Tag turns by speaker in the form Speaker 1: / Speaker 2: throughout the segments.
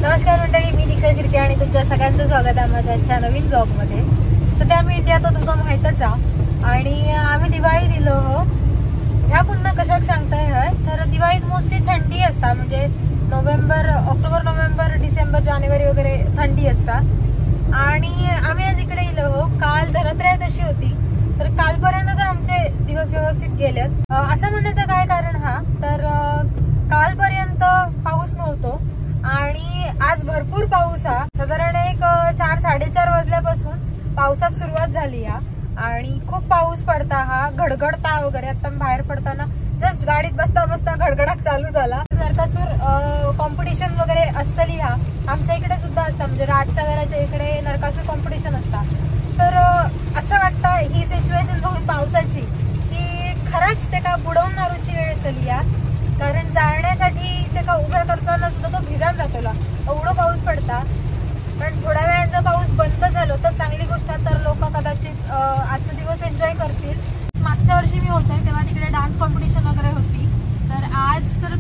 Speaker 1: नमस्कार मंडळी, मी दीक्षा शिर्के आणि तुमच्या सगळ्यांचं स्वागत आहे माझ्या आजच्या नवीन ब्लॉगमध्ये. सध्या आम्ही इंडिया तो तुमका माहीतच आहे आणि आम्ही दिवाळी दिलो हो. ह्या पुन्हा कशाक सांगताय हय तर दिवाळीत मोस्टली थंडी असता, म्हणजे ऑक्टोबर नोव्हेंबर डिसेंबर जानेवारी वगैरे थंडी असता. आणि आम्ही आज इकडे गेलो हो. काल धनत्रयोदशी होती, तर कालपर्यंत तर आमचे दिवस व्यवस्थित गेलेत. असं म्हणण्याचं काय कारण हा तर कालपर्यंत पाऊस नव्हतो आणि आज भरपूर पाऊस हा. साधारण एक 4-4:30 वाजल्यापासून पावसाक सुरुवात झाली हा आणि खूप पाऊस पडता हा, घडघडता वगैरे. आता बाहेर पडताना जस्ट गाडीत बसता बसता घडघडाट चालू झाला. नरकासूर कॉम्पिटिशन वगैरे असतली हा आमच्या इकडे सुद्धा असता, म्हणजे रातच्या घराच्या इकडे नरकासूर कॉम्पिटिशन असता. तर असं वाटतं ही सिच्युएशन बघून पावसाची की खरंच ते का बुडवणारूची वेळ येतली या. कारण जाळण्यासाठी ते का उभ्या करताना सुद्धा तो भिजान जातोला, एवढं पाऊस पडता. पण थोड्या वेळाचा पाऊस बंद झालो तर चांगली गोष्ट, तर लोक कदाचित आजचा दिवस एन्जॉय करतील. मागच्या वर्षी मी होते तेव्हा तिकडे डान्स कॉम्पिटिशन वगैरे होती, तर आज तर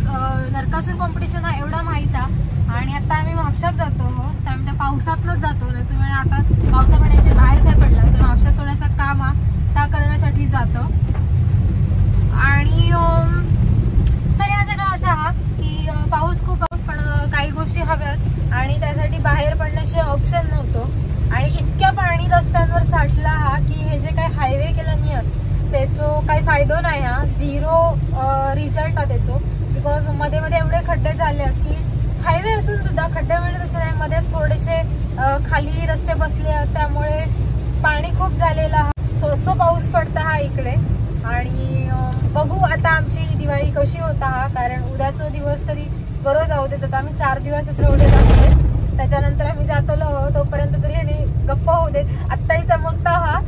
Speaker 1: नरकासूर कॉम्पिटिशन हा एवढा माहीत आहे. आणि आता आम्ही म्हापशात जातो हो, त्यामुळे त्या पावसातनच जातो. नाही तुम्ही आता पावसा पाण्याचे बाहेर काय पडला तर म्हापशात थोडासा काम हा त्या करण्यासाठी जातो. आणि तर या सगळं असं हा की पाऊस खूप पण काही गोष्टी हव्यात आणि त्यासाठी बाहेर पडण्याचे ऑप्शन नव्हतं. आणि इतक्या पाणी रस्त्यांवर साठला हा की हे जे काही हायवे केला नियत त्याचो काही फायदो नाही हा. 0 रिझल्ट आहे त्याचो. बिकॉज मध्ये मध्ये एवढे खड्डे झाले आहेत की हायवे असून सुद्धा खड्डे मिळत तसे नाही. मध्येच थोडेसे खाली रस्ते बसले आहेत, त्यामुळे पाणी खूप झालेला हा. सो पाऊस पडता हा इकडे. आणि बघू आता आमची दिवाळी कशी होता हा, कारण उद्याचा दिवस तरी बरोबर जाऊ देतात. आम्ही 4 दिवसच रवले जातो, त्याच्यानंतर आम्ही जातलो हो. तोपर्यंत तरी आणि गप्पा होऊ देत. आत्ताही चमकता हा.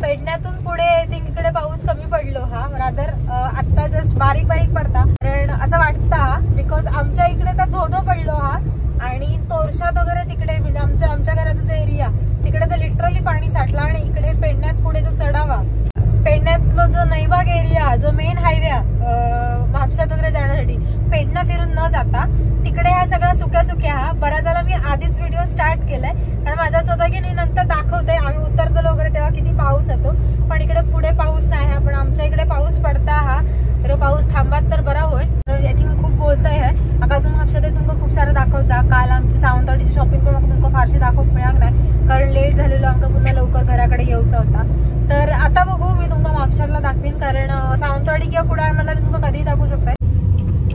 Speaker 1: पेडण्यातून पुढे आय थिंक इकडे पाऊस कमी पडलो हा, रादर आत्ता जस्ट बारीक बारीक पडता. कारण असं वाटतं हा बिकॉज आमच्या इकडे तर धोधो पडलो हा. आणि तोरशात वगैरे तिकडे म्हणजे आमच्या घराचा जो एरिया तिकडे तर लिटरली पाणी साठला. आणि इकडे पेडण्यात पुढे जो चढावा, पेडण्यातलो जो नैबाग एरिया जो मेन हायवे म्हापशात वगैरे जाण्यासाठी पेडणा फिरून न जाता तिकडे ह्या सगळ्या सुक्या हा. बऱ्याच झाला मी आधीच व्हिडिओ स्टार्ट केलाय, कारण माझा स्वतः की नाही नंतर दाखवते आम्ही उतरतो वगैरे तेव्हा किती पाऊस येतो. पण इकडे पुढे पाऊस नाही हा, पण आमच्या इकडे पाऊस पडता हा. तर पाऊस थांबात तर बरा होईल. आय थिंक खूप बोलतोय आहे आता तुम्ही म्हापशात तुमका खूप सारं दाखवचा. काल आमची सावंतवाडीची शॉपिंग पण तुमका फारशी दाखवूक मिळाक नाही, कारण लेट झालेलो आमका पुन्हा लवकर घराकडे येऊचा होता. तर आता बघू मी तुमका म्हापशातला दाखवीन, कारण सावंतवाडी किंवा कुठे आहे मला मी तुमका कधीही दाखवू शकते.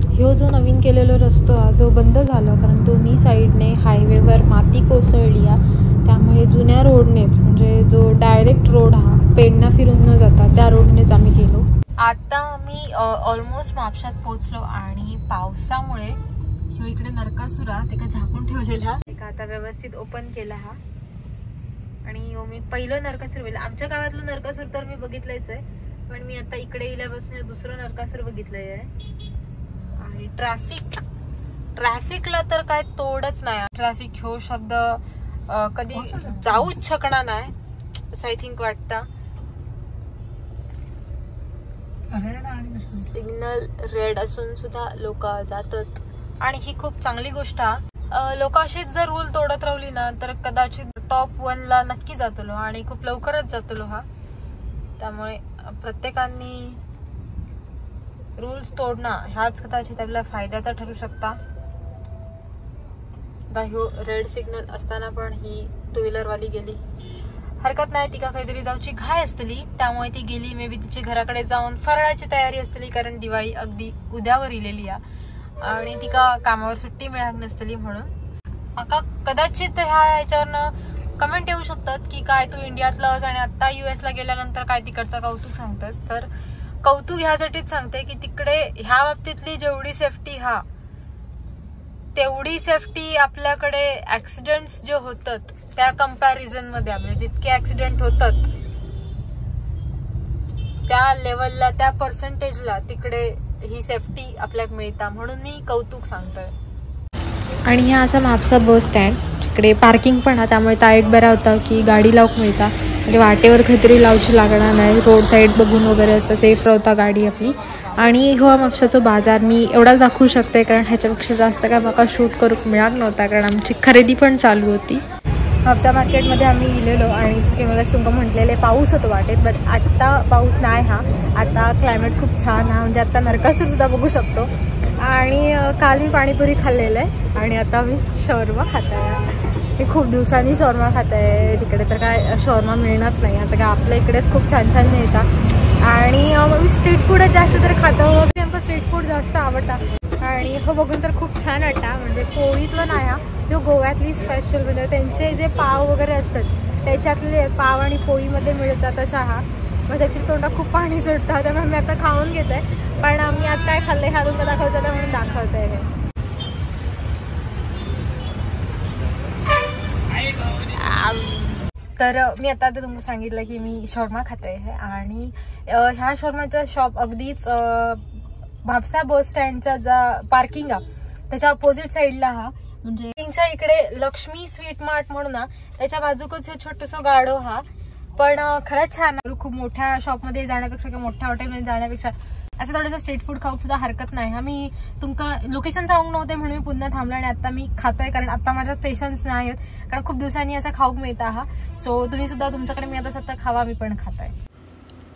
Speaker 1: ह्यो जो नवीन केलेलो रस्तो हा जो बंद झाला, कारण दोन्ही साईडने हायवेवर माती कोसळली आहे. त्यामुळे जुन्या रोडनेच, म्हणजे जो डायरेक्ट रोड हा पेडणा फिरून न जाता त्या रोडनेच आम्ही गेलो. आता आम्ही ऑलमोस्ट म्हापशात पोहोचलो आणि पावसामुळे ह्यो इकडे नरकासुरा ते का झाकून ठेवलेला एका आता व्यवस्थित ओपन केला हा. आणि मी पहिलं नरकासूर बघितलं. आमच्या गावातलं नरकासूर तर मी बघितलंच आहे, पण मी आता इकडे गेल्यापासून दुसरं नरकासूर बघितलंय आहे. आणि ट्रॅफिकला तर काय तोडच नाही. ट्रॅफिक ह्यो शब्द कधी जाऊच शकणार नाही असं आय थिंक वाटतं. सिग्नल रेड असून सुद्धा लोक जातात आणि ही खूप चांगली गोष्ट आहे. लोक अशीच जर रूल तोडत राहिली ना तर कदाचित टॉप 1ला नक्की जातलो आणि खूप लवकरच जातलो हा. त्यामुळे प्रत्येकानी रूल्स तोडणं ह्याच कदाचित आपल्या फायद्याचा ठरू शकता. ह्यो रेड सिग्नल असताना पण ही 2 व्हीलरवाली गेली. हरकत नाही, तिका काहीतरी जाऊची घाय असतली त्यामुळे ती गेली. मे बी तिची घराकडे जाऊन फराळाची तयारी असतली, कारण दिवाळी अगदी उद्यावर इलेली आहे आणि तिका कामावर सुट्टी मिळाली नसतली. म्हणून आता कदाचित ह्याच्यावरनं कमेंट येऊ शकतात की काय तू इंडियातलाच आणि आता US ला गेल्यानंतर काय तिकडचं कौतुक सांगतेस. तर कौतुक ह्यासाठीच सांगते की तिकडे ह्या बाबतीतली जेवढी सेफ्टी हा तेवढी सेफ्टी आपल्याकडे ऍक्सिडेंट्स जे होतात त्या कंपॅरिझन मध्ये, म्हणजे जितके ऍक्सिडेंट होतात त्या लेवलला त्या पर्सेंटेजला तिकडे ही सेफ्टी आपल्याला मिळता, म्हणून मी कौतुक सांगतोय. आणि हा असा म्हापसा बस स्टँड तिकडे पार्किंग पण आहे, त्यामुळे त्या एक बरा होता की गाडी लावूक मिळता, म्हणजे वाटेवर खतरी लावची लागणार नाही. रोड साईड बघून वगैरे असं सेफ राहता गाडी आपली. आणि हो म्हापशाचो बाजार मी एवढाच दाखवू शकते, कारण ह्याच्यापेक्षा जास्त काय म्हाका शूट करूक मिळाक नव्हता, कारण आमची खरेदी पण चालू होती. म्हापसा मार्केटमध्ये आम्ही गेलेलो आणि मला तुमका म्हटलेले पाऊस होतो वाटेत, बट आत्ता पाऊस नाही हा. आता क्लायमेट खूप छान हा, म्हणजे आता नरकासूर सुद्धा बघू शकतो. आणि काल मी पाणीपुरी खाल्लेलं आहे आणि आता मी शॉर्मा खात आहे. मी खूप दिवसांनी शॉर्मा खात आहे. तिकडे तर काय शॉर्मा मिळणारच नाही, असं काय आपल्या इकडेच खूप छान छान मिळतात. आणि मी स्ट्रीट फूडच जास्त तर खातो, आमका स्ट्रीट फूड जास्त आवडतं. आणि हो बघून तर खूप छान वाटतं. म्हणजे पोळीतलं नाही हा, जो गोव्यातली स्पेशल म्हणजे त्यांचे जे पाव वगैरे असतात त्याच्यातले पाव आणि पोळीमध्ये मिळतात तसा हा. म्हणजे ॲक्च्युली तोंडात खूप पाणी सुटतं, त्यामुळे मी आता खाऊन घेत आहे. पण मी आज काय खाल्लं हा तुमका दाखवायचं होतं म्हणून दाखवत आहे. तर मी आता तुम्हाला सांगितलं की मी शॉर्मा खाते आहे. आणि ह्या शॉर्माचा शॉप अगदीच म्हापसा बस स्टँडचा जा पार्किंग आहे त्याच्या अपोजिट साईडला हा. म्हणजे त्यांच्या इकडे लक्ष्मी स्वीट मार्ट म्हणून ना, त्याच्या बाजूकच हे छोटंसं गाडो हा. पण खरंच छान, खूप मोठ्या शॉपमध्ये जाण्यापेक्षा किंवा मोठ्या हॉटेलमध्ये जाण्यापेक्षा असं थोडंसं स्ट्रीट फूड खाऊक सुद्धा हरकत नाही. मी तुमका लोकेशन सांगू नव्हते म्हणून मी पुन्हा थांबलं आणि आता मी खातोय, कारण आता माझ्यात पेशन्स नाही आहेत, कारण खूप दिवसांनी असं खाऊक मिळतं हा. सो तुम्ही सुद्धा तुमच्याकडे मी आता सध्या खावा, मी पण खातोय.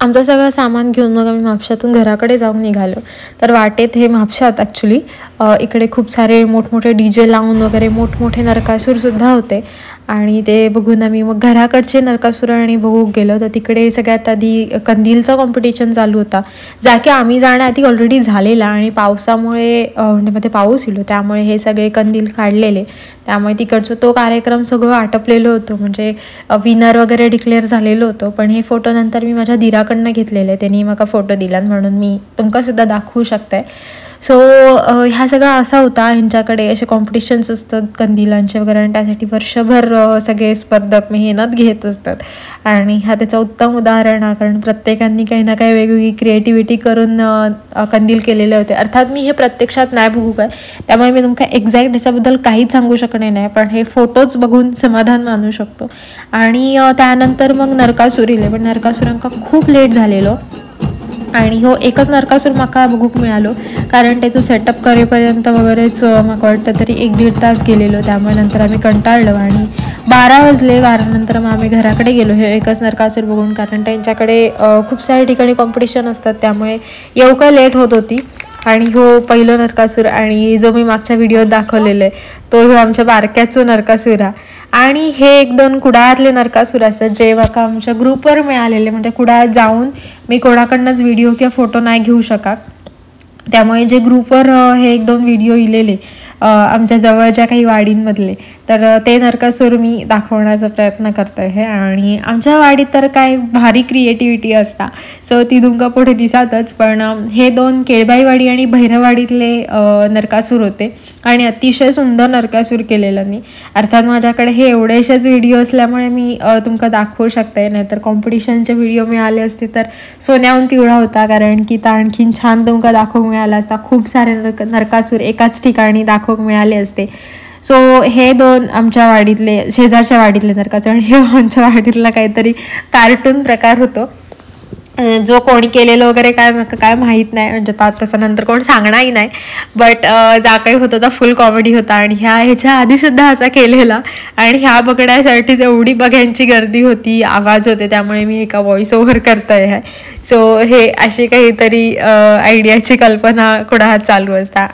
Speaker 1: आमचं सगळं सामान घेऊन मग आम्ही म्हापशातून घराकडे जाऊन निघालो. तर वाटेत हे म्हापशात ॲक्च्युली इकडे खूप सारे मोठमोठे DJ लावून वगैरे मोठमोठे नरकासूरसुद्धा होते. आणि ते बघून आम्ही मग घराकडचे नरकासूर आणि बघू गेलो. तर तिकडे सगळ्यात आधी कंदीलचा कॉम्पिटिशन चालू होता, जा की आम्ही जाण्याआधी ऑलरेडी झालेला. आणि पावसामुळे म्हणजे मध्ये पाऊस येलो त्यामुळे हे सगळे कंदील काढलेले, त्यामुळे तिकडचं तो कार्यक्रम सगळं आटपलेलं होतं. म्हणजे विनर वगैरे डिक्लेअर झालेलं होतं. पण हे फोटो नंतर मी माझ्या धीराकडनं घेतलेले, त्यांनी मला फोटो दिला म्हणून मी तुमका सुद्धा दाखवू शकते. सो ह्या सगळा असा होता, ह्यांच्याकडे असे कॉम्पिटिशन्स असतात कंदिलांचे वगैरे, आणि त्यासाठी वर्षभर सगळे स्पर्धक मेहनत घेत असतात. आणि हा त्याचं उत्तम उदाहरण आहे, कारण प्रत्येकाने काही ना काही वेगवेगळी क्रिएटिव्हिटी करून कंदील केलेले होते. अर्थात मी हे प्रत्यक्षात नाही बघू काय, त्यामुळे मी तुमका एक्झॅक्ट ह्याच्याबद्दल काहीच सांगू शकणे नाही, पण हे फोटोज बघून समाधान मानू शकतो. आणि त्यानंतर मग नरकासूर इले, पण नरकासूरांका खूप लेट झालेलो. आणि हो एकच नरकासूर म्हाका बघूक मिळालो, कारण त्याचं सेटअप करेपर्यंत वगैरेच म्हाका वाटतं तरी 1-1.5 तास गेलेलो. त्यामुळे नंतर आम्ही कंटाळलो आणि 12 वाजले. 12 नंतर मग आम्ही घराकडे गेलो हे एकच नरकासूर बघून, कारण त्यांच्याकडे खूप साऱ्या ठिकाणी कॉम्पिटिशन असतात, त्यामुळे येऊ का लेट होत होती. आणि हो पहिलं नरकासूर, आणि जो मी मागच्या व्हिडिओत दाखवलेलं आहे तो हो आमच्या बारक्याचो नरकासूर आहे. आणि हे 1-2 कुडाळातले नरकासूर असतात जे म्हाका आमच्या ग्रुपवर मिळालेले, म्हणजे कुडाळात जाऊन मी कोणाकडनंच व्हिडिओ किंवा फोटो नाही घेऊ शकत, त्यामुळे जे ग्रुपवर हे 1-2 व्हिडिओ इलेले आमच्या जवळच्या काही वाडींमधले, तर ते नरकासूर मी दाखवण्याचा प्रयत्न करते आहे. आणि आमच्या वाडीत तर काय भारी क्रिएटिव्हिटी असता, सो ती तुमका पुढे दिसतच. पण हे 2 केळबाईवाडी आणि भैरवाडीतले नरकासूर होते आणि अतिशय सुंदर नरकासूर केलेलं मी. अर्थात माझ्याकडे हे एवढेसेच व्हिडिओ असल्यामुळे मी तुमका दाखवू शकते, नाहीतर कॉम्पिटिशनचे व्हिडिओ मिळाले असते तर सोन्याहून पिवळा होता, कारण की तर आणखीन छान तुमका दाखवूक मिळाला असता. खूप सारे नरकासूर एकाच ठिकाणी दाखवूक मिळाले असते. सो हे 2 आमच्या वाडीतले, शेजारच्या वाडीतले नरकासूर, आणि हे आमच्या वाडीतला काहीतरी कार्टून प्रकार होतो, जो कोणी केलेलं वगैरे काय माहीत नाही, म्हणजे तसं नंतर कोण सांगणारही नाही. बट जा काही होतं तर फुल कॉमेडी होता. आणि ह्याच्या आधीसुद्धा असा केलेला, आणि ह्या बघण्यासाठीच एवढी बघ्यांची गर्दी होती, आवाज होते, त्यामुळे मी एका व्हॉइस ओव्हर करते आहे. सो हे अशी काहीतरी आयडियाची कल्पना कुडाळात चालू असता.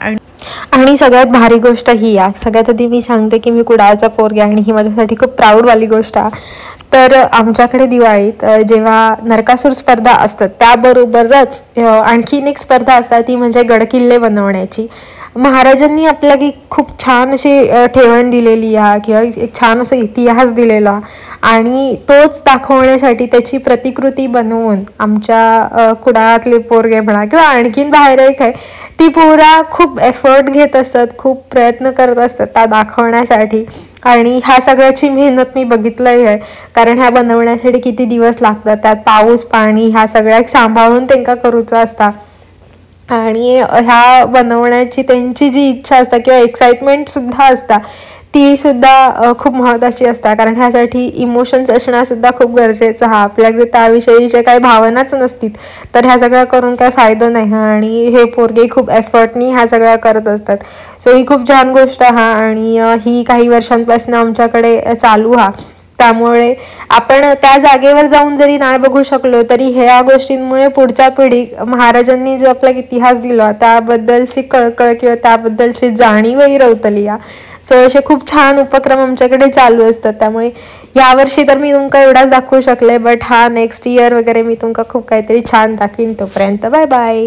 Speaker 1: आणि सगळ्यात भारी गोष्ट ही आहे, सगळ्यात आधी मी सांगते की मी कुडाळचा पोरगी, आणि ही माझ्यासाठी खूप प्राऊडवाली गोष्ट आहे. तर आमच्याकडे दिवाळीत जेव्हा नरकासूर स्पर्धा असतात त्याबरोबरच आणखीन एक स्पर्धा असतात, ती म्हणजे गडकिल्ले बनवण्याची. महाराजांनी आपल्याला खूप छान अशी ठेवण दिलेली आहे किंवा एक छान असं इतिहास दिलेला, आणि तोच दाखवण्यासाठी त्याची प्रतिकृती बनवून आमच्या कुडाळातले पोरगे म्हणा किंवा आणखीन बाहेर एक आहे, ती पोरा खूप एफर्ट घेत असतात, खूप प्रयत्न करत असतात त्या दाखवण्यासाठी. आणि ह्या सगळ्याची मेहनत मी बघितलंय आहे, कारण ह्या बनवण्यासाठी किती दिवस लागतात, त्यात पाऊस पाणी ह्या सगळ्या सांभाळून त्यांना करूचं असता. आणि ह्या बनवण्याची त्यांची जी इच्छा असता किंवा एक्साइटमेंट सुद्धा असता,
Speaker 2: ती सुद्धा खूप महत्त्वाची असता, कारण ह्यासाठी इमोशन्स असणं सुद्धा खूप गरजेचं हा. आपल्याक जर त्याविषयीच्या काही भावनाच नसतील तर ह्या सगळ्या करून काय फायदा नाही हा. आणि हे पोरगे खूप एफर्टनी ह्या सगळ्या करत असतात. सो ही खूप छान गोष्ट हा. आणि ही काही वर्षांपासून आमच्याकडे चालू हा. त्यामुळे आपण त्या जागेवर जाऊन जरी नाही बघू शकलो तरी ह्या गोष्टींमुळे पुढच्या पिढी महाराजांनी जो आपला इतिहास दिला त्याबद्दलची कळकळ किंवा त्याबद्दलची जाणीवही रवतली या. सो असे खूप छान उपक्रम आमच्याकडे चालू असतात. त्यामुळे यावर्षी तर मी तुमका एवढाच दाखवू शकले, बट हा नेक्स्ट इयर वगैरे मी तुमका खूप काहीतरी छान दाखवीन. तोपर्यंत बाय बाय.